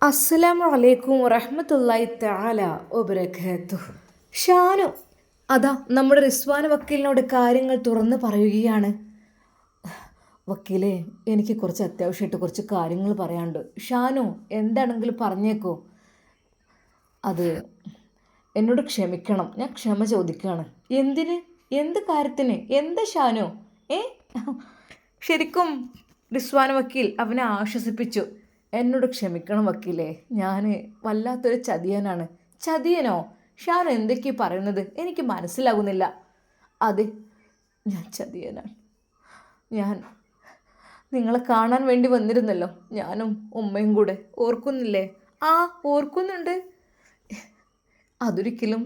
അസ്സലാമു അലൈക്കും വറഹ്മത്തുള്ളാഹി തആല വബറകാതുഹു. ഷാനു അതാ നമ്മുടെ റിസ്വാന വക്കീലിനോട് കാര്യങ്ങൾ തുറന്ന് പറയുകയാണ്. വക്കീലേ, എനിക്ക് കുറച്ച് അത്യാവശ്യമായിട്ട് കുറച്ച് കാര്യങ്ങൾ പറയാനുണ്ട്. ഷാനു എന്താണെങ്കിലും പറഞ്ഞേക്കോ. അത് എന്നോട് ക്ഷമിക്കണം, ഞാൻ ക്ഷമ ചോദിക്കുകയാണ്. എന്തിന്? എന്ത് കാര്യത്തിന്? എന്താ ഷാനു? ഏ ശരിക്കും റിസ്വാന വക്കീൽ അവനെ ആശ്വസിപ്പിച്ചു. എന്നോട് ക്ഷമിക്കണം വക്കീലേ, ഞാൻ വല്ലാത്തൊരു ചതിയനാണ്. ചതിയനോ? ഷാൻ എന്തൊക്കെയാണ് പറയുന്നത്? എനിക്ക് മനസ്സിലാകുന്നില്ല. അതെ, ഞാൻ ചതിയനാണ്. ഞാൻ നിങ്ങളെ കാണാൻ വേണ്ടി വന്നിരുന്നല്ലോ, ഞാനും ഉമ്മയും കൂടെ. ഓർക്കുന്നില്ലേ? ആ, ഓർക്കുന്നുണ്ട്. അതൊരിക്കലും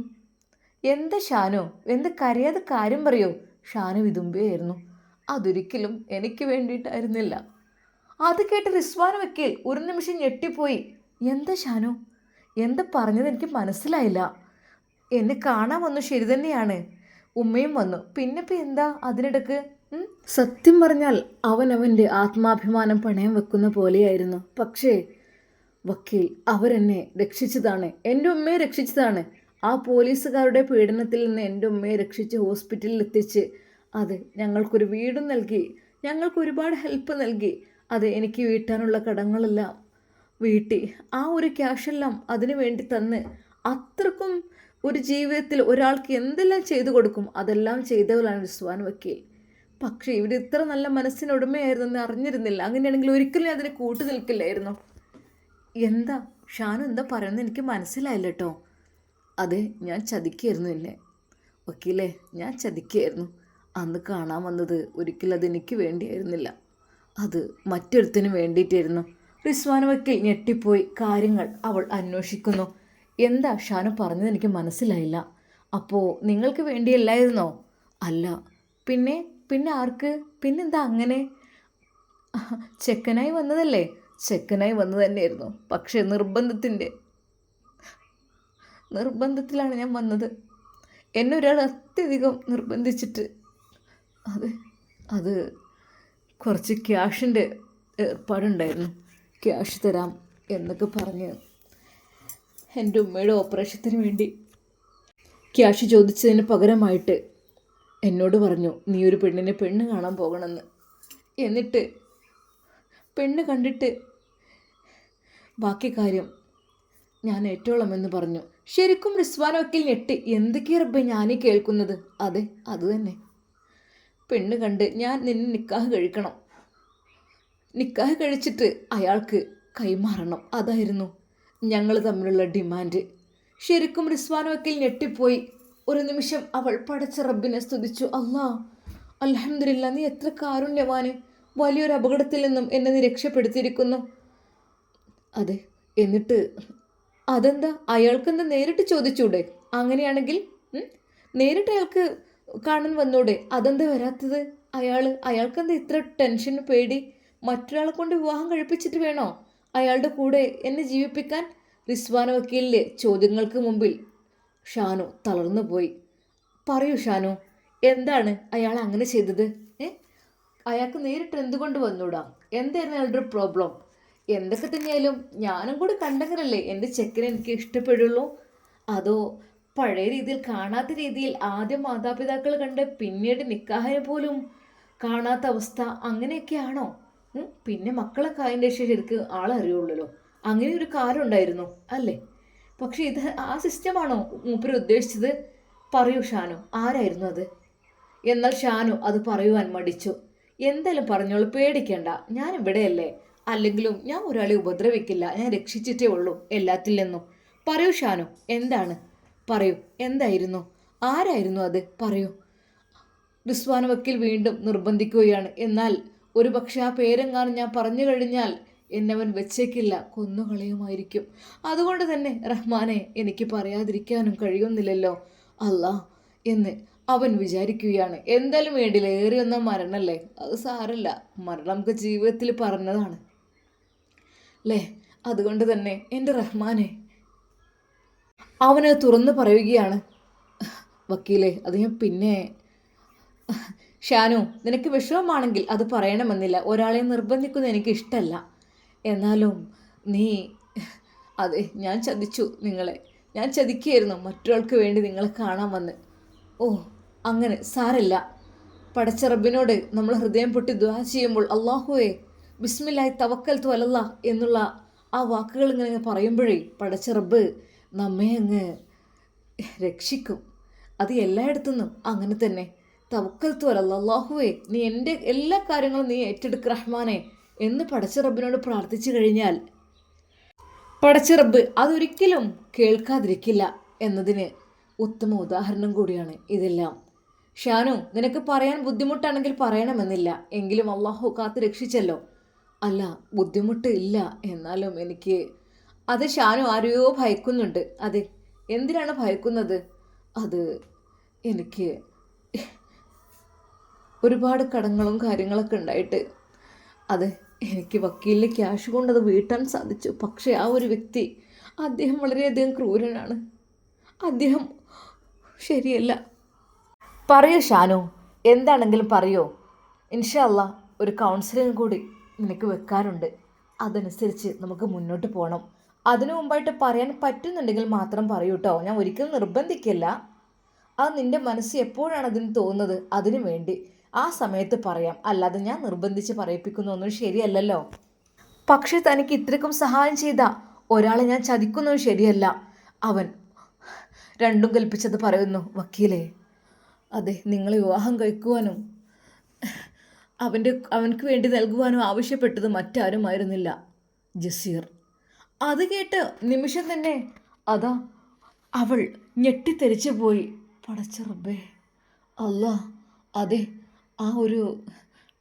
എന്താ ഷാനു, എന്ത് കരയാതെ കാര്യം പറയൂ. ഷാനു വിതുമ്പിയായിരുന്നു. അതൊരിക്കലും എനിക്ക് വേണ്ടിയിട്ടായിരുന്നില്ല. അത് കേട്ട് റിസ്വാൻ വക്കീൽ ഒരു നിമിഷം ഞെട്ടിപ്പോയി. എന്താ ഷാനു, എന്താ പറഞ്ഞത്? എനിക്ക് മനസ്സിലായില്ല. എന്നെ കാണാൻ വന്നു, ശരി തന്നെയാണ്. ഉമ്മയും വന്നു, പിന്നെ ഇപ്പം എന്താ അതിനിടക്ക്? സത്യം പറഞ്ഞാൽ അവൻ്റെ ആത്മാഭിമാനം പണയം വെക്കുന്ന പോലെയായിരുന്നു. പക്ഷേ വക്കീൽ, അവരെന്നെ രക്ഷിച്ചതാണ്, എൻ്റെ ഉമ്മയെ രക്ഷിച്ചതാണ്. ആ പോലീസുകാരുടെ പീഡനത്തിൽ നിന്ന് എൻ്റെ ഉമ്മയെ രക്ഷിച്ച് ഹോസ്പിറ്റലിൽ എത്തിച്ച്, അത് ഞങ്ങൾക്കൊരു വീടും നൽകി, ഞങ്ങൾക്ക് ഒരുപാട് ഹെൽപ്പ് നൽകി. അത് എനിക്ക് വീട്ടാനുള്ള കടങ്ങളെല്ലാം വീട്ടി, ആ ഒരു ക്യാഷെല്ലാം അതിനു വേണ്ടി തന്ന്, അത്രക്കും ഒരു ജീവിതത്തിൽ ഒരാൾക്ക് എന്തെല്ലാം ചെയ്തു കൊടുക്കും അതെല്ലാം ചെയ്തവരാണ് റിസ്വാൻ വക്കീൽ. പക്ഷേ ഇവിടെ ഇത്ര നല്ല മനസ്സിനുടമയായിരുന്നെന്ന് അറിഞ്ഞിരുന്നില്ല. അങ്ങനെയാണെങ്കിൽ ഒരിക്കലും അതിന് കൂട്ടു നിൽക്കില്ലായിരുന്നു. എന്താ ഷാനു, എന്താ പറയുന്നത്? എനിക്ക് മനസ്സിലായില്ല കേട്ടോ. അതെ, ഞാൻ ചതിക്കായിരുന്നു എന്നെ വക്കീലേ, ഞാൻ ചതിക്കായിരുന്നു. അന്ന് കാണാൻ വന്നത് ഒരിക്കലും അതെനിക്ക് വേണ്ടിയായിരുന്നില്ല, അത് മറ്റൊരുത്തിനും വേണ്ടിയിട്ടായിരുന്നു. റിസ്വാന വക്കീൽ ഞെട്ടിപ്പോയി. കാര്യങ്ങൾ അവൾ അന്വേഷിക്കുന്നു. എന്താ ഷാനു പറഞ്ഞത്? എനിക്ക് മനസ്സിലായില്ല. അപ്പോൾ നിങ്ങൾക്ക് വേണ്ടിയല്ലായിരുന്നോ? അല്ല. പിന്നെ? പിന്നെ ആർക്ക്? പിന്നെന്താ അങ്ങനെ? ചെക്കനായി വന്നതല്ലേ? ചെക്കനായി വന്നു തന്നെയായിരുന്നു. പക്ഷേ നിർബന്ധത്തിലാണ് ഞാൻ വന്നത്. എന്നെ ഒരാൾ അത്യധികം നിർബന്ധിച്ചിട്ട്. അത് അത് കുറച്ച് ക്യാഷിൻ്റെ ഏർപ്പാടുണ്ടായിരുന്നു. ക്യാഷ് തരാം എന്നൊക്കെ പറഞ്ഞ് എൻ്റെ ഉമ്മയുടെ ഓപ്പറേഷത്തിന് വേണ്ടി ക്യാഷ് ചോദിച്ചതിന് പകരമായിട്ട് എന്നോട് പറഞ്ഞു, നീ ഒരു പെണ്ണ് കാണാൻ പോകണമെന്ന്. എന്നിട്ട് പെണ്ണ് കണ്ടിട്ട് ബാക്കി കാര്യം ഞാൻ ഏറ്റോളമെന്ന് പറഞ്ഞു. ശരിക്കും റിസ്വാൻ വക്കീൽ ഞെട്ടി. എന്തൊക്കെയാ റബ്ബേ ഞാനീ കേൾക്കുന്നത്? അതെ, അതുതന്നെ. പെണ്ണ് കണ്ട് ഞാൻ നിന്നെ നിക്കാഹ് കഴിക്കണം, നിക്കാഹ് കഴിച്ചിട്ട് അയാൾക്ക് കൈമാറണം, അതായിരുന്നു ഞങ്ങൾ തമ്മിലുള്ള ഡിമാൻഡ്. ശരിക്കും റിസ്വാൻ വക്കീൽ ഞെട്ടിപ്പോയി. ഒരു നിമിഷം അവൾ പടച്ച റബ്ബിനെ സ്തുതിച്ചു. അല്ലാ, അൽഹംദുലില്ലാ, നീ എത്ര കാരുണ്യവാന്. വലിയൊരു അപകടത്തിൽ നിന്നും എന്നെ നീ രക്ഷപ്പെടുത്തിയിരിക്കുന്നു. അതെ, എന്നിട്ട് അതെന്താ? അയാൾക്കെന്താ നേരിട്ട് ചോദിച്ചൂടെ? അങ്ങനെയാണെങ്കിൽ നേരിട്ട് അയാൾക്ക് കാണാൻ വന്നൂടെ? അതെന്താ വരാത്തത്? അയാൾക്കെന്താ ഇത്ര ടെൻഷന്, പേടി? മറ്റൊരാളെ കൊണ്ട് വിവാഹം കഴിപ്പിച്ചിട്ട് വേണോ അയാളുടെ കൂടെ എന്നെ ജീവിപ്പിക്കാൻ? റിസ്വാന വക്കീലിലെ ചോദ്യങ്ങൾക്ക് മുമ്പിൽ ഷാനു തളർന്നു പോയി. പറയൂ ഷാനു, എന്താണ് അയാൾ അങ്ങനെ ചെയ്തത്? അയാൾക്ക് നേരിട്ട് എന്തുകൊണ്ട് വന്നൂടാ? എന്തായിരുന്നു അയാളുടെ പ്രോബ്ലം? എന്തൊക്കെ തന്നെയായാലും ഞാനും കൂടി കണ്ടെങ്കിലല്ലേ എൻ്റെ ചെക്കനെ എനിക്ക് ഇഷ്ടപ്പെടുള്ളൂ. അതോ പഴയ രീതിയിൽ, കാണാത്ത രീതിയിൽ ആദ്യം മാതാപിതാക്കൾ കണ്ട് പിന്നീട് നിക്കാഹിനെ പോലും കാണാത്ത അവസ്ഥ, അങ്ങനെയൊക്കെയാണോ? പിന്നെ മക്കളൊക്കെ അതിൻ്റെ ശരിക്ക് ആളറിയുള്ളൂ. അങ്ങനെ ഒരു കാര്യം ഉണ്ടായിരുന്നു അല്ലേ? പക്ഷെ ഇത് ആ സിസ്റ്റമാണോ മൂപ്പര് ഉദ്ദേശിച്ചത്? പറയൂ ഷാനു, ആരായിരുന്നു അത്? എന്നാൽ ഷാനു അത് പറയുവാൻ മടിച്ചു. എന്തായാലും പറഞ്ഞോളൂ, പേടിക്കണ്ട, ഞാൻ ഇവിടെയല്ലേ. അല്ലെങ്കിലും ഞാൻ ഒരാളെ ഉപദ്രവിക്കില്ല, ഞാൻ രക്ഷിച്ചിട്ടേ ഉള്ളൂ എല്ലാത്തിൽ നിന്നും. പറയൂ ഷാനു, എന്താണ്? പറയൂ, എന്തായിരുന്നു? ആരായിരുന്നു അത്? പറയൂ. റിസ്വാൻ വക്കീൽ വീണ്ടും നിർബന്ധിക്കുകയാണ്. എന്നാൽ ഒരു പക്ഷെ ആ പേരെങ്ങാനും ഞാൻ പറഞ്ഞു കഴിഞ്ഞാൽ എന്നവൻ വെച്ചേക്കില്ല, കൊന്നുകളയുമായിരിക്കും. അതുകൊണ്ട് തന്നെ റഹ്മാനെ, എനിക്ക് പറയാതിരിക്കാനും കഴിയുന്നില്ലല്ലോ അല്ലാ എന്ന് അവൻ വിചാരിക്കുകയാണ്. എന്തായാലും വേണ്ടില്ല, ഏറിയൊന്ന മരണല്ലേ, അത് സാരല്ല, മരണം നമുക്ക് ജീവിതത്തിൽ പറഞ്ഞതാണ് അല്ലേ? അതുകൊണ്ട് തന്നെ എൻ്റെ റഹ്മാനെ, അവനത് തുറന്നു പറയുകയാണ്. വക്കീലെ, അത് ഞാൻ പിന്നെ ഷാനു, നിനക്ക് വിഷമമാണെങ്കിൽ അത് പറയണമെന്നില്ല. ഒരാളെ നിർബന്ധിക്കുന്നത് എനിക്ക് ഇഷ്ടമല്ല. എന്നാലും നീ അതെ, ഞാൻ ചതിച്ചു നിങ്ങളെ. ഞാൻ ചതിക്കുകയായിരുന്നു മറ്റൊരാൾക്ക് വേണ്ടി നിങ്ങളെ കാണാൻ വന്ന്. ഓ, അങ്ങനെ സാരല്ല. പടച്ച റബ്ബിനോട് നമ്മൾ ഹൃദയം പൊട്ടി ദുആ ചെയ്യുമ്പോൾ അല്ലാഹുവേ ബിസ്മില്ലാഹി തവക്കൽതു അലല്ലാഹ് എന്നുള്ള ആ വാക്കുകൾ ഇങ്ങനെ പറയുമ്പോഴേ പടച്ച റബ്ബ് നമ്മെ അങ്ങ് രക്ഷിക്കും. അത് എല്ലായിടത്തുനിന്നും അങ്ങനെ തന്നെ. തവക്കൽതു അലല്ലാഹ്, അല്ലാഹുവേ നീ എൻ്റെ എല്ലാ കാര്യങ്ങളും നീ ഏറ്റെടുക്ക് റഹ്മാനെ എന്ന് പടച്ച റബ്ബിനോട് പ്രാർത്ഥിച്ചു കഴിഞ്ഞാൽ പടച്ച റബ്ബ് അതൊരിക്കലും കേൾക്കാതിരിക്കില്ല എന്നതിന് ഉത്തമ ഉദാഹരണം കൂടിയാണ് ഇതെല്ലാം. ഷാനു, നിനക്ക് പറയാൻ ബുദ്ധിമുട്ടാണെങ്കിൽ പറയണമെന്നില്ല, എങ്കിലും അള്ളാഹു കാത്ത് രക്ഷിച്ചല്ലോ. അല്ല, ബുദ്ധിമുട്ട് ഇല്ല, എന്നാലും എനിക്ക് അത് ഷാനു ആരെയോ ഭയക്കുന്നുണ്ട്. അതെ, എന്തിനാണ് ഭയക്കുന്നത്? അത് എനിക്ക് ഒരുപാട് കടങ്ങളും കാര്യങ്ങളൊക്കെ ഉണ്ടായിട്ട് അതെ, എനിക്ക് വക്കീലിന് ക്യാഷ് കൊണ്ടത് വീട്ടാൻ സാധിച്ചു. പക്ഷേ ആ ഒരു വ്യക്തി, അദ്ദേഹം വളരെയധികം ക്രൂരനാണ്. അദ്ദേഹം ശരിയല്ല. പറയൂ ഷാനു, എന്താണെങ്കിലും പറയോ. ഇൻഷാ അല്ലാ ഒരു കൗൺസിലിംഗ് കൂടി നിനക്ക് വെക്കാറുണ്ട്. അതനുസരിച്ച് നമുക്ക് മുന്നോട്ട് പോകണം. അതിനു മുമ്പായിട്ട് പറയാൻ പറ്റുന്നുണ്ടെങ്കിൽ മാത്രം പറയൂ കേട്ടോ. ഞാൻ ഒരിക്കലും നിർബന്ധിക്കില്ല. അത് നിൻ്റെ മനസ്സ് എപ്പോഴാണ് അതിന് തോന്നുന്നത് അതിനു വേണ്ടി ആ സമയത്ത് പറയാം. അല്ലാതെ ഞാൻ നിർബന്ധിച്ച് പറയിപ്പിക്കുന്നൊന്നും ശരിയല്ലല്ലോ. പക്ഷേ തനിക്ക് ഇത്രയ്ക്കും സഹായം ചെയ്ത ഒരാളെ ഞാൻ ചതിക്കുന്നത് ശരിയല്ല. അവൻ രണ്ടും കൽപ്പിച്ചത് പറയുന്നു വക്കീലേ. അതെ, നിങ്ങളെ വിവാഹം കഴിക്കുവാനും അവനക്ക് വേണ്ടി നൽകുവാനും ആവശ്യപ്പെട്ടത് മറ്റാരുമായിരുന്നില്ല, ജസീർ. അത് കേട്ട് നിമിഷം തന്നെ അതാ അവൾ ഞെട്ടിത്തെറിച്ചു പോയി. പടച്ച റബ്ബേ, അല്ലാ, അതെ, ആ ഒരു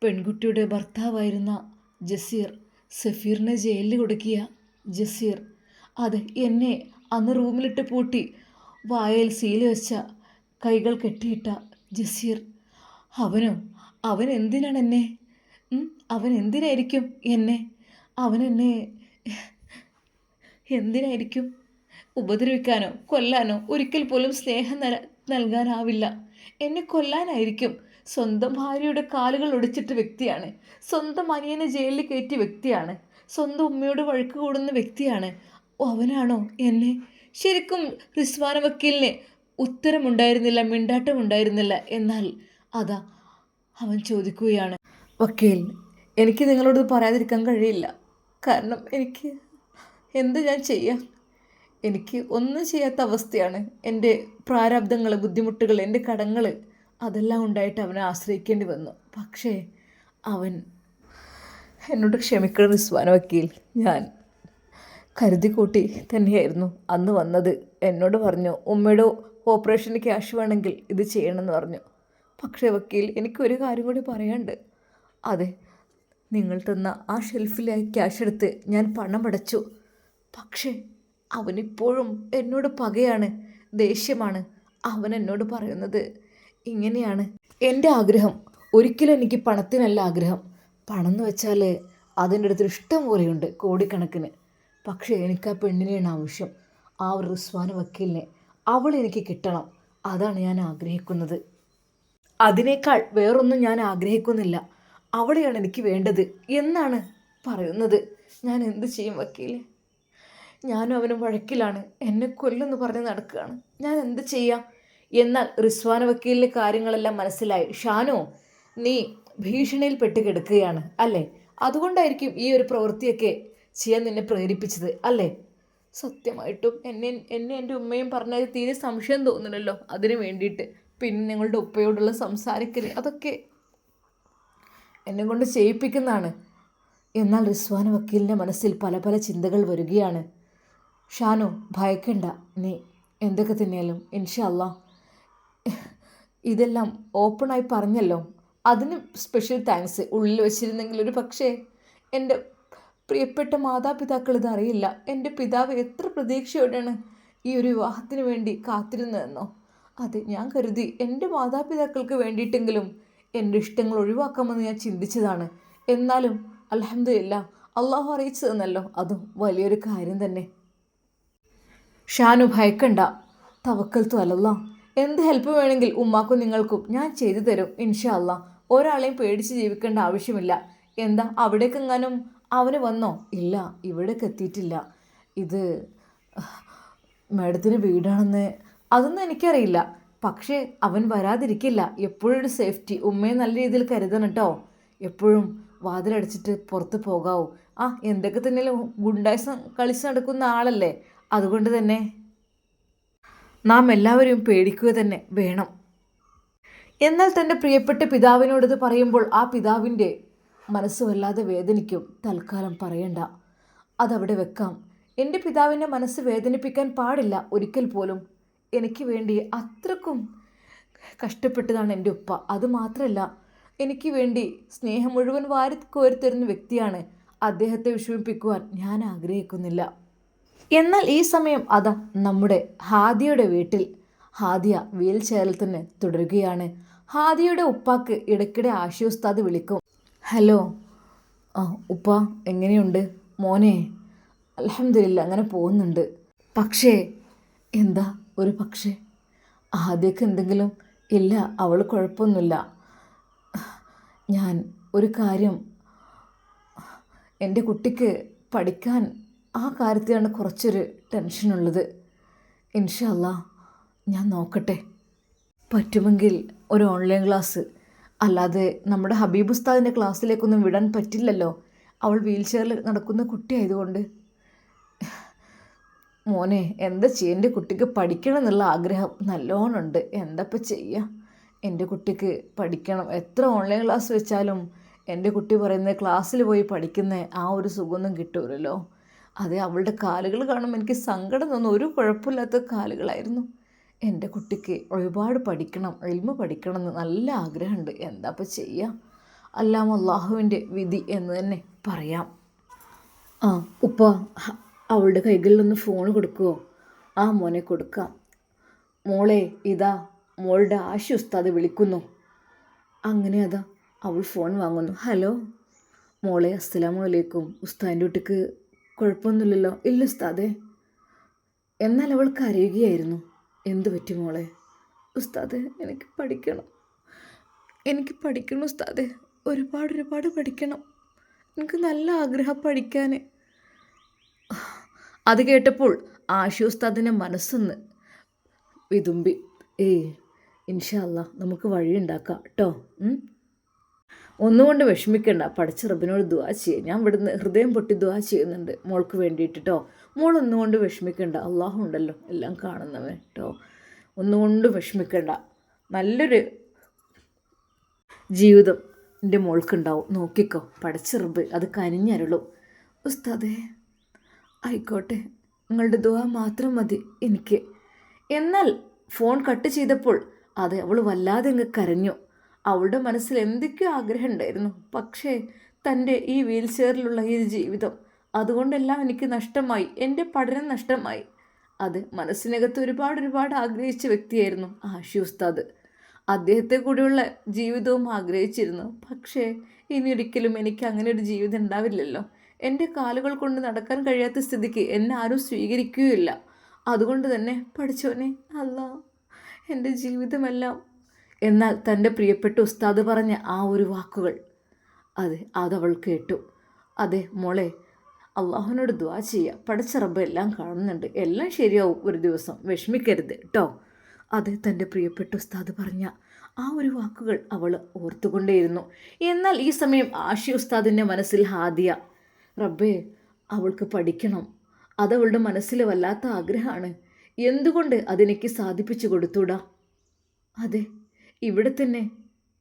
പെൺകുട്ടിയുടെ ഭർത്താവായിരുന്ന ജസീർ, സഫീറിനെ ജയിലിൽ കൊടുക്കിയ ജസീർ, അതെ, എന്നെ അന്ന് റൂമിലിട്ട് പൂട്ടി വായയിൽ സീല് വെച്ച കൈകൾ കെട്ടിയിട്ട ജസീർ, അവൻ എന്തിനാണ് എന്നെ അവൻ എന്തിനായിരിക്കും എന്നെ അവനെന്നെ എന്തിനായിരിക്കും ഉപദ്രവിക്കാനോ കൊല്ലാനോ ഒരിക്കൽ പോലും സ്നേഹം നൽകാനാവില്ല. എന്നെ കൊല്ലാനായിരിക്കും. സ്വന്തം ഭാര്യയുടെ കാലുകൾ ഒടിച്ചിട്ട വ്യക്തിയാണ്. സ്വന്തം അനിയനെ ജയിലിൽ കയറ്റിയ വ്യക്തിയാണ്. സ്വന്തം ഉമ്മയോട് വഴക്ക് കൂടുന്ന വ്യക്തിയാണ്. അവനാണോ എന്നെ? ശരിക്കും റിസ്വാന വക്കീലിന് ഉത്തരമുണ്ടായിരുന്നില്ല, മിണ്ടാട്ടമുണ്ടായിരുന്നില്ല. എന്നാൽ അതാ അവൻ ചോദിക്കുകയാണ്, വക്കീൽ, എനിക്ക് നിങ്ങളോട് പറയാതിരിക്കാൻ കഴിയില്ല. കാരണം എനിക്ക് എന്ത് ഞാൻ ചെയ്യാം? എനിക്ക് ഒന്നും ചെയ്യാത്ത അവസ്ഥയാണ്. എൻ്റെ പ്രാരാബ്ദങ്ങൾ, ബുദ്ധിമുട്ടുകൾ, എൻ്റെ കടങ്ങൾ അതെല്ലാം ഉണ്ടായിട്ട് അവനെ ആശ്രയിക്കേണ്ടി വന്നു. പക്ഷേ അവൻ എന്നോട് ക്ഷമിക്കണം റിസ്വാന വക്കീൽ. ഞാൻ കരുതിക്കൂട്ടി തന്നെയായിരുന്നു അന്ന് വന്നത്. എന്നോട് പറഞ്ഞു ഉമ്മയുടെ ഓപ്പറേഷന് ക്യാഷ് വേണമെങ്കിൽ ഇത് ചെയ്യണമെന്ന് പറഞ്ഞു. പക്ഷേ വക്കീൽ, എനിക്കൊരു കാര്യം കൂടി പറയാനുണ്ട്. അതെ, നിങ്ങൾ തന്ന ആ ഷെൽഫിലായി ക്യാഷ് എടുത്ത് ഞാൻ പണം അടച്ചു. പക്ഷേ അവനിപ്പോഴും എന്നോട് പകയാണ്, ദേഷ്യമാണ്. അവൻ എന്നോട് പറയുന്നത് ഇങ്ങനെയാണ്, എൻ്റെ ആഗ്രഹം ഒരിക്കലും എനിക്ക് പണത്തിനല്ല ആഗ്രഹം. പണം എന്ന് വെച്ചാൽ അതിൻ്റെ അടുത്തൊരു ഇഷ്ടം പോലെയുണ്ട്, കോടിക്കണക്കിന്. പക്ഷേ എനിക്ക് ആ പെണ്ണിനെയാണ് ആവശ്യം, ആ ഒരു റിസ്വാന വക്കീലിനെ. അവളെനിക്ക് കിട്ടണം. അതാണ് ഞാൻ ആഗ്രഹിക്കുന്നത്. അതിനേക്കാൾ വേറൊന്നും ഞാൻ ആഗ്രഹിക്കുന്നില്ല. അവളെയാണ് എനിക്ക് വേണ്ടത് എന്നാണ് പറയുന്നത്. ഞാൻ എന്ത് ചെയ്യും വക്കീലെ? ഞാനും അവനും വഴക്കിലാണ്. എന്നെ കൊല്ലുമെന്ന് പറഞ്ഞ് നടക്കുകയാണ്. ഞാൻ എന്ത് ചെയ്യാം? എന്നാൽ റിസ്വാന വക്കീലിൻ്റെ കാര്യങ്ങളെല്ലാം മനസ്സിലായി. ഷാനു, നീ ഭീഷണിയിൽ പെട്ട് കിടക്കുകയാണ് അല്ലേ? അതുകൊണ്ടായിരിക്കും ഈ ഒരു പ്രവൃത്തിയൊക്കെ ചെയ്യാൻ നിന്നെ പ്രേരിപ്പിച്ചത് അല്ലേ? സത്യമായിട്ടും എന്നെ എൻ്റെ ഉമ്മയും പറഞ്ഞത് തീരെ സംശയം തോന്നുന്നില്ലല്ലോ അതിന് വേണ്ടിയിട്ട്. പിന്നെ നിങ്ങളുടെ ഉപ്പയോടുള്ള സംസാരിക്കൽ അതൊക്കെ എന്നെ കൊണ്ട് ചെയ്യിപ്പിക്കുന്നതാണ്. എന്നാൽ റിസ്വാന വക്കീലിൻ്റെ മനസ്സിൽ പല പല ചിന്തകൾ വരികയാണ്. ഷാനു, ഭയക്കണ്ട. നീ എന്തൊക്കെ തന്നെയാലും ഇൻഷാ അല്ലാ ഇതെല്ലാം ഓപ്പണായി പറഞ്ഞല്ലോ, അതിന് സ്പെഷ്യൽ താങ്ക്സ്. ഉള്ളിൽ വെച്ചിരുന്നെങ്കിൽ ഒരു പക്ഷേ എൻ്റെ പ്രിയപ്പെട്ട മാതാപിതാക്കൾ ഇതറിയില്ല. എൻ്റെ പിതാവ് എത്ര പ്രതീക്ഷയോടെയാണ് ഈ ഒരു വിവാഹത്തിന് വേണ്ടി കാത്തിരുന്നതെന്നോ. അതെ, ഞാൻ കരുതി എൻ്റെ മാതാപിതാക്കൾക്ക് വേണ്ടിയിട്ടെങ്കിലും എൻ്റെ ഇഷ്ടങ്ങൾ ഒഴിവാക്കാമെന്ന് ഞാൻ ചിന്തിച്ചതാണ്. എന്നാലും അൽഹംദുലില്ലാ, അള്ളാഹു അറിയിച്ചു തന്നല്ലോ, അതും വലിയൊരു കാര്യം തന്നെ. ഷാനു, ഭയക്കണ്ട. തവക്കൽത്തു അലല്ലാ. എന്ത് ഹെൽപ്പ് വേണമെങ്കിൽ ഉമ്മാക്കും നിങ്ങൾക്കും ഞാൻ ചെയ്തു തരും ഇൻഷാ അല്ലാ. ഒരാളെയും പേടിച്ച് ജീവിക്കേണ്ട ആവശ്യമില്ല. എന്താ, അവിടേക്കെങ്ങാനും അവന് വന്നോ? ഇല്ല, ഇവിടേക്ക് എത്തിയിട്ടില്ല. ഇത് മാഡത്തിന് വീടാണെന്ന് അതൊന്നും എനിക്കറിയില്ല. പക്ഷേ അവൻ വരാതിരിക്കില്ല. എപ്പോഴും ഒരു സേഫ്റ്റി ഉമ്മയെ നല്ല രീതിയിൽ കരുതണം കേട്ടോ. എപ്പോഴും വാതിലടച്ചിട്ട് പുറത്ത് പോകാവൂ. എന്തൊക്കെ തന്നെയല്ലോ ഗുണ്ടായിസം കളിച്ച് നടക്കുന്ന ആളല്ലേ. അതുകൊണ്ട് തന്നെ നാം എല്ലാവരും പേടിക്കുക തന്നെ വേണം. എന്നാൽ തൻ്റെ പ്രിയപ്പെട്ട പിതാവിനോടിത് പറയുമ്പോൾ ആ പിതാവിൻ്റെ മനസ്സ് വല്ലാതെ വേദനിക്കും. തൽക്കാലം പറയണ്ട, അതവിടെ വെക്കാം. എൻ്റെ പിതാവിൻ്റെ മനസ്സ് വേദനിപ്പിക്കാൻ പാടില്ല ഒരിക്കൽ പോലും. എനിക്ക് വേണ്ടി അത്രക്കും കഷ്ടപ്പെട്ടതാണ് എൻ്റെ ഉപ്പ. അതുമാത്രമല്ല, എനിക്ക് വേണ്ടി സ്നേഹം മുഴുവൻ കോരിത്തരുന്ന വ്യക്തിയാണ്. അദ്ദേഹത്തെ വിഷമിപ്പിക്കുവാൻ ഞാൻ ആഗ്രഹിക്കുന്നില്ല. എന്നാൽ ഈ സമയം അതാ നമ്മുടെ ഹാദിയയുടെ വീട്ടിൽ ഹാദിയ വീൽ ചെയറിൽ തന്നെ തുടരുകയാണ്. ഹാദിയയുടെ ഉപ്പാക്ക് ഇടയ്ക്കിടെ ആഷി ഉസ്താദ് വിളിക്കും. ഹലോ ഉപ്പ, എങ്ങനെയുണ്ട് മോനെ? അൽഹംദുലില്ലാ, അങ്ങനെ പോകുന്നുണ്ട്. പക്ഷേ എന്താ ഒരു പക്ഷേ? ആദ്യമൊക്കെ എന്തെങ്കിലും? ഇല്ല, അവൾ കുഴപ്പമൊന്നുമില്ല. ഞാൻ ഒരു കാര്യം, എൻ്റെ കുട്ടിക്ക് പഠിക്കാൻ ആ കാര്യത്തിലാണ് കുറച്ചൊരു ടെൻഷനുള്ളത്. ഇൻഷാ അല്ലാ ഞാൻ നോക്കട്ടെ. പറ്റുമെങ്കിൽ ഒരു ഓൺലൈൻ ക്ലാസ്, അല്ലാതെ നമ്മുടെ ഹബീബ് ഉസ്താദിൻ്റെ ക്ലാസ്സിലേക്കൊന്നും വിടാൻ പറ്റില്ലല്ലോ. അവൾ വീൽ ചെയറിൽ നടക്കുന്ന കുട്ടിയായതുകൊണ്ട്. മോനെ, എന്താ ചെയ്യുക? എൻ്റെ കുട്ടിക്ക് പഠിക്കണം എന്നുള്ള ആഗ്രഹം നല്ലോണമുണ്ട്. എന്താപ്പം ചെയ്യുക? എൻ്റെ കുട്ടിക്ക് പഠിക്കണം. എത്ര ഓൺലൈൻ ക്ലാസ് വെച്ചാലും എൻ്റെ കുട്ടി പറയുന്നത് ക്ലാസ്സിൽ പോയി പഠിക്കുന്ന ആ ഒരു സുഖമൊന്നും കിട്ടൂലല്ലോ. അതെ, അവളുടെ കാലുകൾ കാണുമ്പോൾ എനിക്ക് സങ്കടം തോന്നുന്നു. ഒരു കുഴപ്പമില്ലാത്ത കാലുകളായിരുന്നു. എൻ്റെ കുട്ടിക്ക് ഒരുപാട് പഠിക്കണം, ഇൽമ പഠിക്കണം എന്ന് നല്ല ആഗ്രഹമുണ്ട്. എന്താപ്പം ചെയ്യുക? അല്ലാം അള്ളാഹുവിൻ്റെ വിധി എന്ന് തന്നെ പറയാം. ഉപ്പ, അവളുടെ കൈകളിലൊന്ന് ഫോൺ കൊടുക്കുമോ? മോനെ കൊടുക്കാം. മോളെ, ഇതാ മോളുടെ ആഷി ഉസ്താദ് വിളിക്കുന്നു. അങ്ങനെ അതാ അവൾ ഫോൺ വാങ്ങുന്നു. ഹലോ മോളെ, അസ്സലാമു അലൈക്കും. ഉസ്താദിൻ്റെ കുട്ടിക്ക് കുഴപ്പമൊന്നുമില്ലല്ലോ? ഇല്ല ഉസ്താദേ. എന്നാൽ അവൾ കരയുകയായിരുന്നു. എന്തു പറ്റി മോളെ? ഉസ്താദേ, എനിക്ക് പഠിക്കണം ഉസ്താദേ. ഒരുപാട് പഠിക്കണം. എനിക്ക് നല്ല ആഗ്രഹം പഠിക്കാൻ. അത് കേട്ടപ്പോൾ ആഷി ഉസ്താദിൻ്റെ മനസ്സൊന്ന് വിതുമ്പി. ഇൻഷാ അല്ലാ നമുക്ക് വഴിയുണ്ടാക്കാം കേട്ടോ. ഒന്നുകൊണ്ട് വിഷമിക്കണ്ട. പടച്ച റബ്ബിനോട് ദുആ ചെയ്യുക. ഞാൻ ഇവിടുന്ന് ഹൃദയം പൊട്ടി ദുആ ചെയ്യുന്നുണ്ട് മോൾക്ക് വേണ്ടിയിട്ട് കേട്ടോ. മോളൊന്നുകൊണ്ട് വിഷമിക്കണ്ട. അള്ളാഹു ഉണ്ടല്ലോ എല്ലാം കാണുന്നവൻ കേട്ടോ. ഒന്നുകൊണ്ട് വിഷമിക്കണ്ട. നല്ലൊരു ജീവിതം എൻ്റെ മോൾക്കുണ്ടാവും. നോക്കിക്കോ, പടച്ച റബ്ബ് അത് കനിഞ്ഞരുളും. ഉസ്താദേ, ആയിക്കോട്ടെ, നിങ്ങളുടെ ദുആ മാത്രം മതി എനിക്ക്. എന്നാൽ ഫോൺ കട്ട് ചെയ്തപ്പോൾ അത് അവൾ വല്ലാതെ അങ്ങ് കരഞ്ഞു. അവളുടെ മനസ്സിൽ എന്തൊക്കെയോ ആഗ്രഹം ഉണ്ടായിരുന്നു. പക്ഷേ തൻ്റെ ഈ വീൽ ചെയറിലുള്ള ഈ ജീവിതം, അതുകൊണ്ടെല്ലാം എനിക്ക് നഷ്ടമായി. എൻ്റെ പഠനം നഷ്ടമായി. അത് മനസ്സിനകത്ത് ഒരുപാട് ആഗ്രഹിച്ച വ്യക്തിയായിരുന്നു ആഷി ഉസ്താദ്. അദ്ദേഹത്തെ കൂടെയുള്ള ജീവിതവും ആഗ്രഹിച്ചിരുന്നു. പക്ഷേ ഇനി ഒരിക്കലും എനിക്ക് അങ്ങനെ ഒരു ജീവിതം ഉണ്ടാവില്ലല്ലോ. എൻ്റെ കാലുകൾ കൊണ്ട് നടക്കാൻ കഴിയാത്ത സ്ഥിതിക്ക് എന്നെ ആരും സ്വീകരിക്കുകയില്ല. അതുകൊണ്ട് തന്നെ പഠിച്ചോനെ അല്ലാ, എൻ്റെ ജീവിതമെല്ലാം. എന്നാൽ തൻ്റെ പ്രിയപ്പെട്ട ഉസ്താദ് പറഞ്ഞ ആ ഒരു വാക്കുകൾ, അതവൾ കേട്ടു. അതെ മോളെ, അള്ളാഹുവിനോട് ദുആ ചെയ്യുക. പടച്ച റബ്ബ് എല്ലാം കാണുന്നുണ്ട്. എല്ലാം ശരിയാവും ഒരു ദിവസം. വിഷമിക്കരുത് കേട്ടോ. അത് തൻ്റെ പ്രിയപ്പെട്ട ഉസ്താദ് പറഞ്ഞ ആ ഒരു വാക്കുകൾ അവൾ ഓർത്തുകൊണ്ടേയിരുന്നു. എന്നാൽ ഈ സമയം ആഷി ഉസ്താദിൻ്റെ മനസ്സിൽ ഹാദിയ, റബ്ബേ അവൾക്ക് പഠിക്കണം. അതവളുടെ മനസ്സിൽ വല്ലാത്ത ആഗ്രഹമാണ്. എന്തുകൊണ്ട് അതെനിക്ക് സാധിപ്പിച്ചു കൊടുത്തൂടാ? അതെ, ഇവിടെ തന്നെ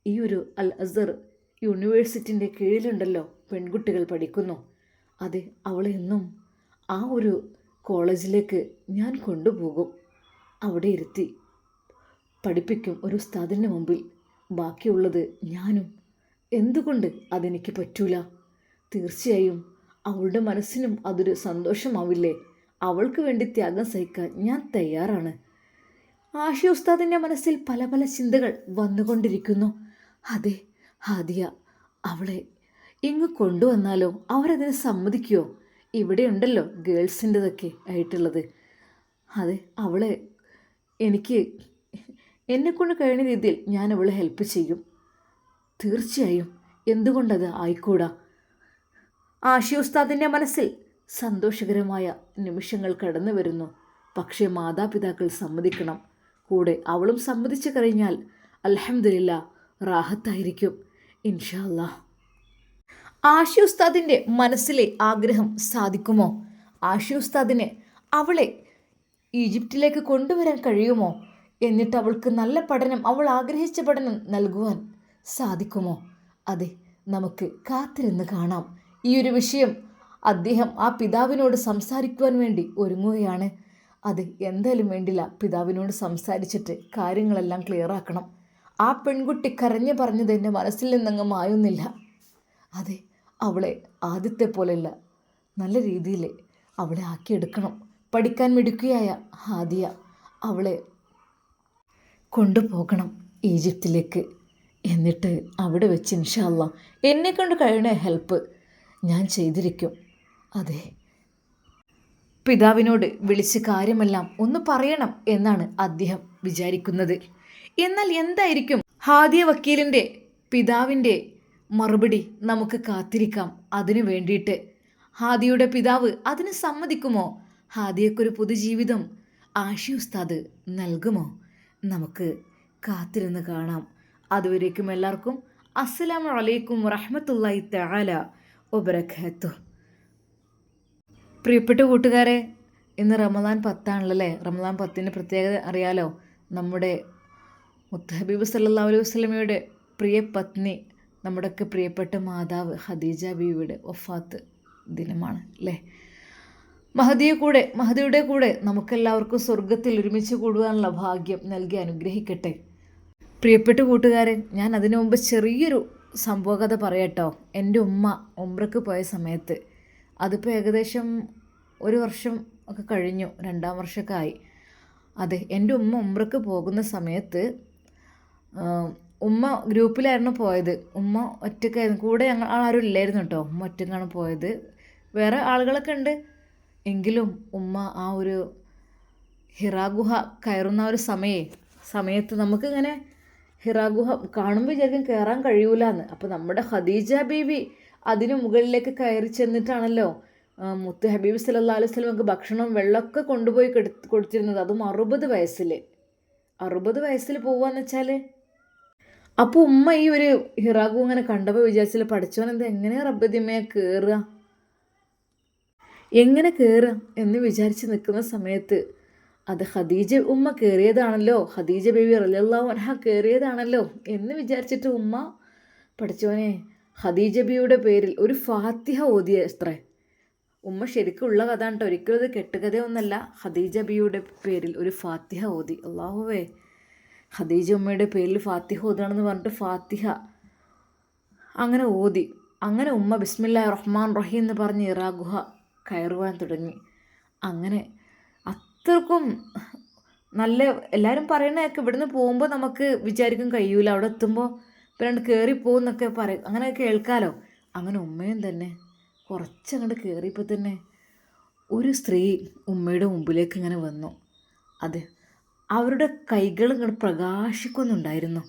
ഈ ഒരു അൽ അസർ യൂണിവേഴ്സിറ്റിൻ്റെ കീഴിലുണ്ടല്ലോ പെൺകുട്ടികൾ പഠിക്കുന്നു. അതെ, അവളെ എന്നും ആ ഒരു കോളേജിലേക്ക് ഞാൻ കൊണ്ടുപോകും. അവിടെ ഇരുത്തി പഠിപ്പിക്കും ഒരു ഉസ്താദിൻ്റെ മുമ്പിൽ. ബാക്കിയുള്ളത് ഞാനും. എന്തുകൊണ്ട് അതെനിക്ക് പറ്റൂല? തീർച്ചയായും അവളുടെ മനസ്സിനും അതൊരു സന്തോഷമാവില്ലേ? അവൾക്ക് വേണ്ടി ത്യാഗം സഹിക്കാൻ ഞാൻ തയ്യാറാണ്. ആഷി ഉസ്താദിൻ്റെ മനസ്സിൽ പല ചിന്തകൾ വന്നുകൊണ്ടിരിക്കുന്നു. അതെ, ഹാദിയ അവളെ ഇങ്ങ് കൊണ്ടുവന്നാലോ? അവരതിന് സമ്മതിക്കുമോ? ഇവിടെയുണ്ടല്ലോ ഗേൾസിൻ്റെതൊക്കെ ആയിട്ടുള്ളത്. അതെ, അവളെ എനിക്ക് എന്നെക്കൊണ്ട് കഴിയുന്ന രീതിയിൽ ഞാൻ അവളെ ഹെൽപ്പ് ചെയ്യും. തീർച്ചയായും, എന്തുകൊണ്ടത് ആയിക്കൂടാ? ആഷി ഉസ്താദിൻ്റെ മനസ്സിൽ സന്തോഷകരമായ നിമിഷങ്ങൾ കടന്നു വരുന്നു. പക്ഷേ മാതാപിതാക്കൾ സമ്മതിക്കണം. കൂടെ അവളും സമ്മതിച്ചു കഴിഞ്ഞാൽ അൽഹംദുലില്ലാ റാഹത്തായിരിക്കും ഇൻഷാ അല്ലാഹ്. ആഷി ഉസ്താദിൻ്റെ മനസ്സിലെ ആഗ്രഹം സാധിക്കുമോ? ആഷി ഉസ്താദിന് അവളെ ഈജിപ്തിലേക്ക് കൊണ്ടുവരാൻ കഴിയുമോ? എന്നിട്ട് അവൾക്ക് നല്ല പഠനം, അവൾ ആഗ്രഹിച്ച പഠനം നൽകുവാൻ സാധിക്കുമോ? അതെ, നമുക്ക് കാത്തിരുന്ന് കാണാം. ഈ ഒരു വിഷയം അദ്ദേഹം ആ പിതാവിനോട് സംസാരിക്കുവാൻ വേണ്ടി ഒരുങ്ങുകയാണ്. അതെ, എന്തായാലും വേണ്ടില്ല, പിതാവിനോട് സംസാരിച്ചിട്ട് കാര്യങ്ങളെല്ലാം ക്ലിയറാക്കണം. ആ പെൺകുട്ടി കരഞ്ഞു പറഞ്ഞത് എൻ്റെ മനസ്സിൽ നിന്നങ്ങ് മായുന്നില്ല. അതെ, അവളെ ആദ്യത്തെ പോലെയല്ല, നല്ല രീതിയിൽ അവളെ ആക്കിയെടുക്കണം. പഠിക്കാൻ മിടുക്കിയായ ഹാദിയ, അവളെ കൊണ്ടുപോകണം ഈജിപ്തിലേക്ക്. എന്നിട്ട് അവിടെ വെച്ച് ഇൻഷാ അല്ലാ എന്നെക്കൊണ്ട് കഴിയുന്ന ഹെൽപ്പ് ഞാൻ ചെയ്തിരിക്കും. അതെ, പിതാവിനോട് വിളിച്ച് കാര്യമെല്ലാം ഒന്ന് പറയണം എന്നാണ് അദ്ദേഹം വിചാരിക്കുന്നത്. എന്നാൽ എന്തായിരിക്കും ഹാദിയ വക്കീലിൻ്റെ പിതാവിൻ്റെ മറുപടി? നമുക്ക് കാത്തിരിക്കാം. അതിനു വേണ്ടിയിട്ട് ഹാദിയുടെ പിതാവ് അതിന് സമ്മതിക്കുമോ? ഹാദിയക്കൊരു പുതുജീവിതം ആഷി ഉസ്താദ് നൽകുമോ? നമുക്ക് കാത്തിരുന്ന് കാണാം. അതുവരേക്കും എല്ലാവർക്കും അസ്സലാമു അലൈക്കും വറഹ്മത്തുള്ളാഹി തആല വബറകാതുഹു. പ്രിയപ്പെട്ട കൂട്ടുകാരെ, ഇന്ന് റമദാൻ 10 റമദാൻ 10 പ്രത്യേകത അറിയാലോ. നമ്മുടെ മുത്ത് ഹബീബ് സല്ലല്ലാഹു അലൈഹി വസല്ലമയുടെ പ്രിയ പത്നി, നമ്മുടെയൊക്കെ പ്രിയപ്പെട്ട മാതാവ് ഖദീജ ബീവിയുടെ വഫാത്ത് ദിനമാണ് അല്ലേ. മഹദിയുടെ കൂടെ നമുക്കെല്ലാവർക്കും സ്വർഗത്തിൽ ഒരുമിച്ച് കൂടുവാനുള്ള ഭാഗ്യം നൽകി അനുഗ്രഹിക്കട്ടെ. പ്രിയപ്പെട്ട കൂട്ടുകാരൻ, ഞാൻ അതിനു മുമ്പ് ചെറിയൊരു സംഭവകഥ പറയട്ടോ. എൻ്റെ ഉമ്മ ഉംറയ്ക്ക് പോയ സമയത്ത്, അതിപ്പോൾ ഏകദേശം 1 വർഷം ഒക്കെ കഴിഞ്ഞു, 2ാം വർഷമൊക്കെ ആയി. അതെ, എൻ്റെ ഉമ്മ ഉംറയ്ക്ക് പോകുന്ന സമയത്ത് ഉമ്മ ഗ്രൂപ്പിലായിരുന്നു പോയത്. ഉമ്മ ഒറ്റയ്ക്കായിരുന്നു, കൂടെ ഞങ്ങൾ ആരും ഇല്ലായിരുന്നു കേട്ടോ. ഉമ്മ ഒറ്റയ്ക്കാണ് പോയത്. വേറെ ആളുകളൊക്കെ ഉണ്ട്, എങ്കിലും ഉമ്മ ആ ഒരു ഹിറാ ഗുഹ കയറുന്ന ഒരു സമയത്ത് നമുക്കിങ്ങനെ ഹിറാ ഗുഹ കാണുമ്പോൾ വിചാരിക്കും കയറാൻ കഴിയൂലെന്ന്. അപ്പോൾ നമ്മുടെ ഖദീജ ബീവി അതിന് മുകളിലേക്ക് കയറി ചെന്നിട്ടാണല്ലോ മുത്ത് ഹബീബ് സല്ലല്ലാഹു അലൈഹി വസല്ലമക്ക് ഭക്ഷണവും വെള്ളമൊക്കെ കൊണ്ടുപോയി കൊടുത്തിരുന്നത്. അതും 60 വയസ്സിൽ പോവാന്ന് വെച്ചാൽ. അപ്പോൾ ഉമ്മ ഈ ഒരു ഹിറാ ഗുഹ ഇങ്ങനെ കണ്ടപ്പോൾ വിചാരിച്ചില്ല, പഠിച്ചവൻ എന്താ എങ്ങനെയാണ് റബ്ബദിമയെ എങ്ങനെ കയറുക എന്ന് വിചാരിച്ച് നിൽക്കുന്ന സമയത്ത് അത് ഖദീജ ഉമ്മ കയറിയതാണല്ലോ, ഖദീജ ബീവി റളിയല്ലാഹു അൻഹ കയറിയതാണല്ലോ എന്ന് വിചാരിച്ചിട്ട് ഉമ്മ പഠിച്ചവനെ ഖദീജ ബീവിയുടെ പേരിൽ ഒരു ഫാത്തിഹ ഓതിയത്രേ. ഉമ്മ ശരിക്കുള്ള കഥ കേട്ടോ, ഒരിക്കലും അത് കെട്ടുകഥയൊന്നല്ല. ഖദീജ ബീവിയുടെ പേരിൽ ഒരു ഫാത്തിഹ ഓതി. അല്ലാഹുവേ, ഖദീജ ഉമ്മയുടെ പേരിൽ ഫാത്തിഹ ഓതാണെന്ന് പറഞ്ഞിട്ട് ഫാത്തിഹ അങ്ങനെ ഓതി. അങ്ങനെ ഉമ്മ ബിസ്മില്ലാഹിർ റഹ്മാൻ റഹീം എന്ന് പറഞ്ഞ് ഹിറാ ഗുഹ കയറുവാൻ തുടങ്ങി. അങ്ങനെ അത്രക്കും നല്ല, എല്ലാവരും പറയുന്നതൊക്കെ ഇവിടുന്ന് പോകുമ്പോൾ നമുക്ക് വിചാരിക്കും കഴിയൂല, അവിടെ എത്തുമ്പോൾ പിന്നെ കയറിപ്പോകുന്നൊക്കെ പറയും, അങ്ങനെ കേൾക്കാലോ. അങ്ങനെ ഉമ്മയും തന്നെ കുറച്ചങ്ങോട്ട് കയറിയപ്പോൾ തന്നെ ഒരു സ്ത്രീ ഉമ്മയുടെ മുമ്പിലേക്ക് ഇങ്ങനെ വന്നു. അതെ, അവരുടെ കൈകൾ ഇങ്ങനെ പ്രകാശിക്കുന്നുണ്ടായിരുന്നു,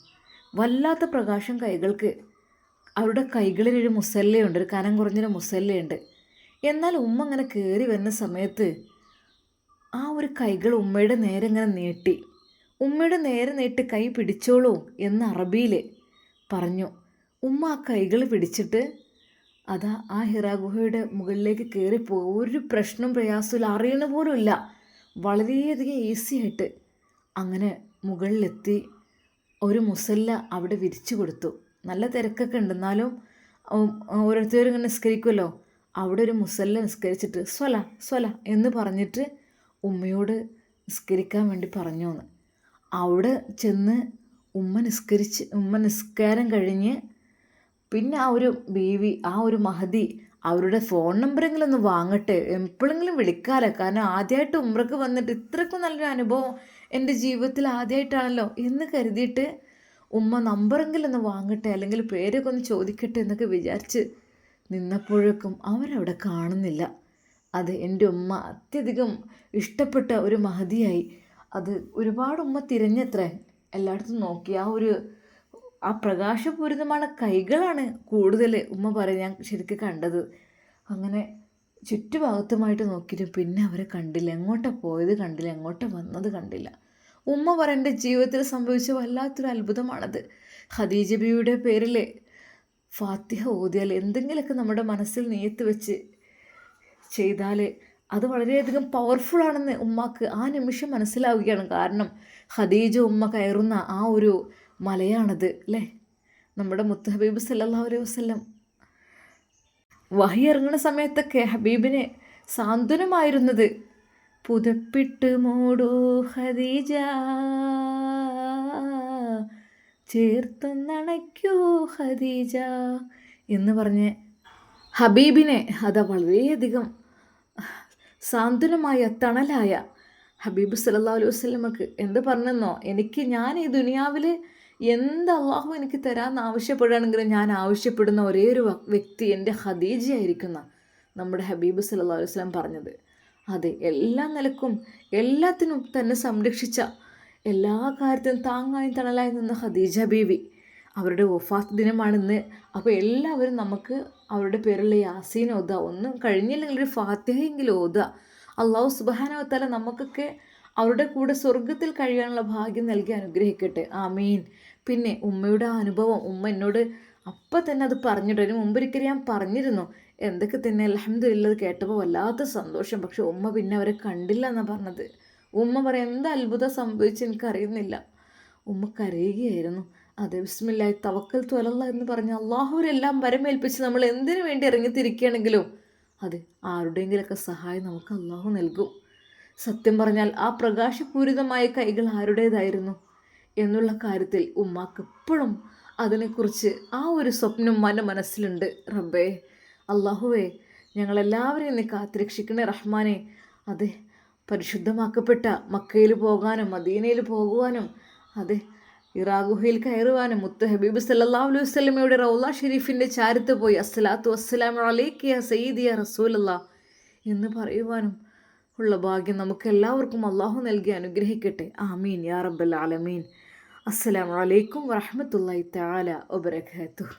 വല്ലാത്ത പ്രകാശം കൈകൾക്ക്. അവരുടെ കൈകളിലൊരു മുസല്ലയുണ്ട്, ഒരു കനം കുറഞ്ഞൊരു മുസല്ലയുണ്ട്. എന്നാൽ ഉമ്മ അങ്ങനെ കയറി വരുന്ന സമയത്ത് ആ ഒരു കൈകൾ ഉമ്മയുടെ നേരെ ഇങ്ങനെ നീട്ടി, ഉമ്മയുടെ നേരെ നീട്ടി കൈ പിടിച്ചോളൂ എന്ന് അറബിയിൽ പറഞ്ഞു. ഉമ്മ ആ കൈകൾ പിടിച്ചിട്ട് അതാ ആ ഹിറാ ഗുഹയുടെ മുകളിലേക്ക് കയറിപ്പോയി. ഒരു പ്രശ്നവും പ്രയാസമില്ല, അറിയണ പോലും ഇല്ല, വളരെയധികം ഈസി ആയിട്ട് അങ്ങനെ മുകളിലെത്തി. ഒരു മുസല്ല അവിടെ വിരിച്ചു കൊടുത്തു. നല്ല തിരക്കൊക്കെ ഉണ്ട്, എന്നാലും ഓരോരുത്തരും ഇങ്ങനെ നിസ്കരിക്കുമല്ലോ. അവിടെ ഒരു മുസല്ല നിസ്കരിച്ചിട്ട് സ്വല എന്ന് പറഞ്ഞിട്ട് ഉമ്മയോട് നിസ്കരിക്കാൻ വേണ്ടി പറഞ്ഞു എന്ന്. അവിടെ ചെന്ന് ഉമ്മ നിസ്കാരം കഴിഞ്ഞ് പിന്നെ ആ ഒരു ബീവി, ആ ഒരു മഹദി അവരുടെ ഫോൺ നമ്പറെങ്കിലും ഒന്ന് വാങ്ങട്ടെ, എപ്പോഴെങ്കിലും വിളിക്കാമല്ലോ. കാരണം ആദ്യമായിട്ട് ഉംറയ്ക്ക് വന്നിട്ട് ഇത്രയ്ക്കും നല്ലൊരു അനുഭവം എൻ്റെ ജീവിതത്തിൽ ആദ്യമായിട്ടാണല്ലോ എന്ന് കരുതിയിട്ട് ഉമ്മ നമ്പറെങ്കിലും ഒന്ന് വാങ്ങട്ടെ, അല്ലെങ്കിൽ പേരൊക്കെ ഒന്ന് ചോദിക്കട്ടെ എന്നൊക്കെ വിചാരിച്ച് നിന്നപ്പോഴേക്കും അവരവിടെ കാണുന്നില്ല. അത് എൻ്റെ ഉമ്മ അത്യധികം ഇഷ്ടപ്പെട്ട ഒരു മഹദിയായി. അത് ഒരുപാട് ഉമ്മ തിരഞ്ഞത്രേ, എല്ലായിടത്തും നോക്കി. ആ പ്രകാശപൂരിതமான കൈകളാണ് കൂടുതൽ ഉമ്മ പറയും ഞാൻ ശരിക്കും കണ്ടത്. അങ്ങനെ ചുറ്റുഭാഗത്തുമായിട്ട് നോക്കിയിട്ട് പിന്നെ അവരെ കണ്ടില്ല, എങ്ങോട്ടാ പോയത് കണ്ടില്ല, എങ്ങോട്ടാ വന്നത് കണ്ടില്ല. ഉമ്മ പറ എൻ്റെ ജീവിതത്തിൽ സംഭവിച്ച വല്ലാത്തൊരു അത്ഭുതമാണത്. ഖദീജ ബീവിയുടെ പേരിൽ ഫാത്തിഹ ഓതിയാൽ, എന്തെങ്കിലുമൊക്കെ നമ്മുടെ മനസ്സിൽ നിയത്ത് വെച്ച് ചെയ്താൽ അത് വളരെയധികം പവർഫുള്ളാണെന്ന് ഉമ്മാക്ക് ആ നിമിഷം മനസ്സിലാവുകയാണ്. കാരണം ഖദീജ ഉമ്മ കയറുന്ന ആ ഒരു മലയാണത് അല്ലേ. നമ്മുടെ മുത്ത് ഹബീബ് സല്ലല്ലാഹു അലൈഹി വസല്ലം വഹി ഇറങ്ങുന്ന സമയത്തൊക്കെ ഹബീബിനെ സാന്ത്വനമായിരുന്നത് പുതപ്പിട്ട് മൂടൂ ഖദീജ, ചേർത്തൊന്നണയ്ക്കൂ ഖദീജ എന്ന് പറഞ്ഞ് ഹബീബിനെ അത് വളരെയധികം സാന്ത്വനമായ തണലായ ഹബീബ് സല്ലല്ലാഹു അലൈഹി വസല്ലമക്ക് എന്ത് പറഞ്ഞെന്നോ, ഞാൻ ഈ ദുനിയാവിൽ എന്ത് അള്ളാഹു എനിക്ക് തരാമെന്ന് ആവശ്യപ്പെടുകയാണെങ്കിലും ഞാൻ ആവശ്യപ്പെടുന്ന ഒരേ ഒരു വ്യക്തി എൻ്റെ ഖദീജയായിരിക്കുന്ന നമ്മുടെ ഹബീബ് സല്ലല്ലാഹു അലൈഹി വസല്ലം പറഞ്ഞത്. അതെ, എല്ലാ നിലക്കും എല്ലാത്തിനും തന്നെ സംരക്ഷിച്ച, എല്ലാ കാര്യത്തിനും താങ്ങായും തണലായി നിന്ന ഖദീജ ബീവി അവരുടെ വഫാത്ത് ദിനമാണിന്ന്. അപ്പോൾ എല്ലാവരും നമുക്ക് അവരുടെ പേരുള്ള യാസീൻ ഓതുക, ഒന്നും കഴിഞ്ഞില്ലെങ്കിൽ ഒരു ഫാത്തിഹയെങ്കിലും ഓതുക. അള്ളാഹു സുബ്ഹാനഹു വ തആല നമുക്കൊക്കെ അവരുടെ കൂടെ സ്വർഗത്തിൽ കഴിയാനുള്ള ഭാഗ്യം നൽകി അനുഗ്രഹിക്കട്ടെ, ആമീൻ. പിന്നെ ഉമ്മയുടെ ആ അനുഭവം ഉമ്മ എന്നോട് അപ്പം തന്നെ അത് പറഞ്ഞിട്ട്, അതിന് മുമ്പൊരിക്കൽ ഞാൻ പറഞ്ഞിരുന്നു എന്തൊക്കെ തന്നെ അൽഹംദുലില്ലാ അത് കേട്ടപ്പോൾ വല്ലാത്ത സന്തോഷം. പക്ഷെ ഉമ്മ പിന്നെ അവരെ കണ്ടില്ല എന്നാണ് പറഞ്ഞത്. ഉമ്മ പറയാം എന്ത് അത്ഭുതം സംഭവിച്ച് എനിക്കറിയുന്നില്ല. ഉമ്മ കരയുകയായിരുന്നു. അതെ, ബിസ്മില്ലാഹി തവക്കൽതു അലല്ലാഹ് എന്ന് പറഞ്ഞ് അള്ളാഹുവിനെല്ലാം വരമേൽപ്പിച്ച് നമ്മൾ എന്തിനു വേണ്ടി ഇറങ്ങിത്തിരിക്കുകയാണെങ്കിലും അതെ, ആരുടെയെങ്കിലൊക്കെ സഹായം നമുക്ക് അള്ളാഹു നൽകും. സത്യം പറഞ്ഞാൽ ആ പ്രകാശപൂരിതമായ കൈകൾ ആരുടേതായിരുന്നു എന്നുള്ള കാര്യത്തിൽ ഉമ്മാക്ക് എപ്പോഴും അതിനെക്കുറിച്ച് ആ ഒരു സ്വപ്നം മനസ്സിലുണ്ട്. റബ്ബേ, അള്ളാഹുവേ, ഞങ്ങളെല്ലാവരെയും നീ കാത്തുരക്ഷിക്കണേ റഹ്മാനെ. അതെ, പരിശുദ്ധമാക്കപ്പെട്ട മക്കയിൽ പോകാനും മദീനയിൽ പോകുവാനും അതെ ഇറാ ഗുഹയിൽ കയറുവാനും മുത്ത് ഹബീബ് സല്ലല്ലാഹു അലൈഹി വസല്ലമയുടെ റൗള ഷരീഫിൻ്റെ ചാരത്ത് പോയി അസ്സലാത്തു വസ്സലാമു അലൈക യാ സയ്യിദി യാ റസൂലല്ലാഹ് എന്ന് പറയുവാനും ഉള്ള ഭാഗ്യം നമുക്ക് എല്ലാവർക്കും അള്ളാഹു നൽകി അനുഗ്രഹിക്കട്ടെ, ആമീൻ യാ റബ്ബൽ ആലമീൻ. അസ്സലാമു അലൈക്കും വറഹ്മത്തുള്ളാഹി തആല വബറകാതുഹു.